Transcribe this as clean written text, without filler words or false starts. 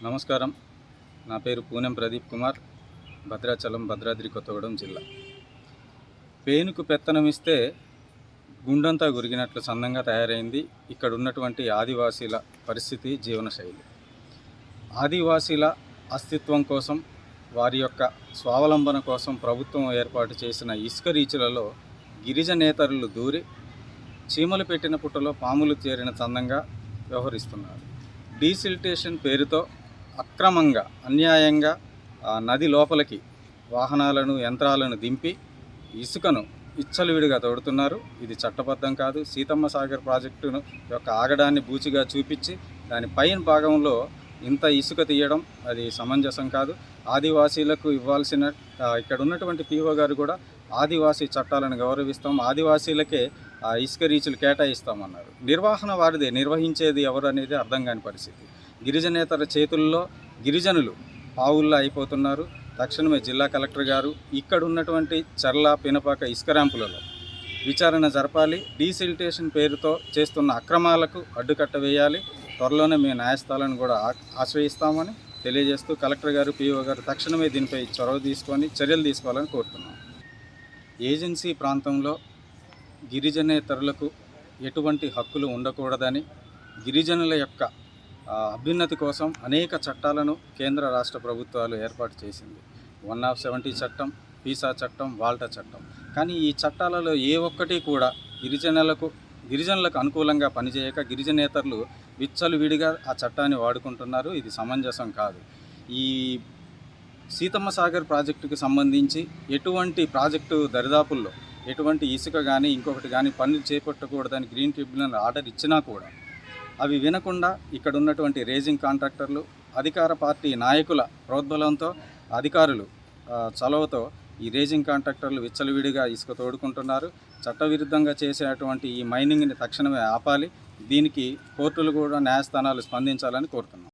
నమస్కారం. నా పేరు పూనెం ప్రదీప్ కుమార్, భద్రాచలం, భద్రాద్రి కొత్తగూడెం జిల్లా. పేనుకు పెత్తనమిస్తే గుండంతా గురిగినట్లు సందంగా తయారైంది ఇక్కడ ఉన్నటువంటి ఆదివాసీల పరిస్థితి, జీవనశైలి. ఆదివాసీల అస్తిత్వం కోసం, వారి యొక్క స్వావలంబన కోసం ప్రభుత్వం ఏర్పాటు చేసిన ఇసుక రీచులలో గిరిజనేతరులు దూరి చీమలు పెట్టిన పుట్టలో పాములు చేరిన చందంగా వ్యవహరిస్తున్నారు. డీసిల్టేషన్ పేరుతో అక్రమంగా, అన్యాయంగా నది లోపలికి వాహనాలను, యంత్రాలను దింపి ఇసుకను విచ్చలవిడిగా తోడుతున్నారు. ఇది చట్టబద్ధం కాదు. సీతమ్మ సాగర్ ప్రాజెక్టును యొక్క ఆగడాన్ని బూచిగా చూపించి దాని పైన భాగంలో ఇంత ఇసుక తీయడం అది సమంజసం కాదు. ఆదివాసీలకు ఇవ్వాల్సిన ఇక్కడ ఉన్నటువంటి పీఓ గారు కూడా ఆదివాసీ చట్టాలను గౌరవిస్తాం, ఆదివాసీలకే ఇసుక రీచులు కేటాయిస్తామన్నారు. నిర్వహణ వారిదే, నిర్వహించేది ఎవరు అనేది అర్థం కాని పరిస్థితి. గిరిజనేతర చేతుల్లో గిరిజనులు పావుల్లో అయిపోతున్నారు. తక్షణమే జిల్లా కలెక్టర్ గారు ఇక్కడ ఉన్నటువంటి చర్ల, పినపాక ఇసుక ర్యాంపులలో విచారణ జరపాలి. డీసిల్టేషన్ పేరుతో చేస్తున్న అక్రమాలకు అడ్డుకట్ట వేయాలి. త్వరలోనే మేము న్యాయస్థానాలను కూడా ఆశ్రయిస్తామని తెలియజేస్తూ కలెక్టర్ గారు, పీఓ గారు తక్షణమే దీనిపై చొరవ తీసుకొని చర్యలు తీసుకోవాలని కోరుతున్నాం. ఏజెన్సీ ప్రాంతంలో గిరిజనేతరులకు ఎటువంటి హక్కులు ఉండకూడదని, గిరిజనుల యొక్క అభ్యున్నతి కోసం అనేక చట్టాలను కేంద్ర రాష్ట్ర ప్రభుత్వాలు ఏర్పాటు చేసింది. 170 చట్టం, పీసా చట్టం, వాల్టా చట్టం. కానీ ఈ చట్టాలలో ఏ ఒక్కటి కూడా గిరిజనులకు అనుకూలంగా పనిచేయక గిరిజనేతరులు విచ్చలవిడిగా ఆ చట్టాన్ని వాడుకుంటున్నారు. ఇది సమంజసం కాదు. ఈ సీతమ్మ సాగర్ ప్రాజెక్టుకు సంబంధించి ఎటువంటి ప్రాజెక్టు దరిదాపుల్లో ఎటువంటి ఇసుక కానీ ఇంకొకటి కానీ పనులు చేపట్టకూడదని గ్రీన్ ట్రిబ్యునల్ ఆర్డర్ ఇచ్చినా కూడా అవి వినకుండా ఇక్కడ ఉన్నటువంటి రేజింగ్ కాంట్రాక్టర్లు, అధికార పార్టీ నాయకుల ప్రోద్బలంతో, అధికారులు చొరవతో ఈ రేజింగ్ కాంట్రాక్టర్లు విచ్చలవిడిగా ఇసుక తోడుకుంటున్నారు. చట్టవిరుద్ధంగా చేసేటువంటి ఈ మైనింగ్ని తక్షణమే ఆపాలి. దీనికి కోర్టులు కూడా, న్యాయస్థానాలు స్పందించాలని కోరుతున్నాం.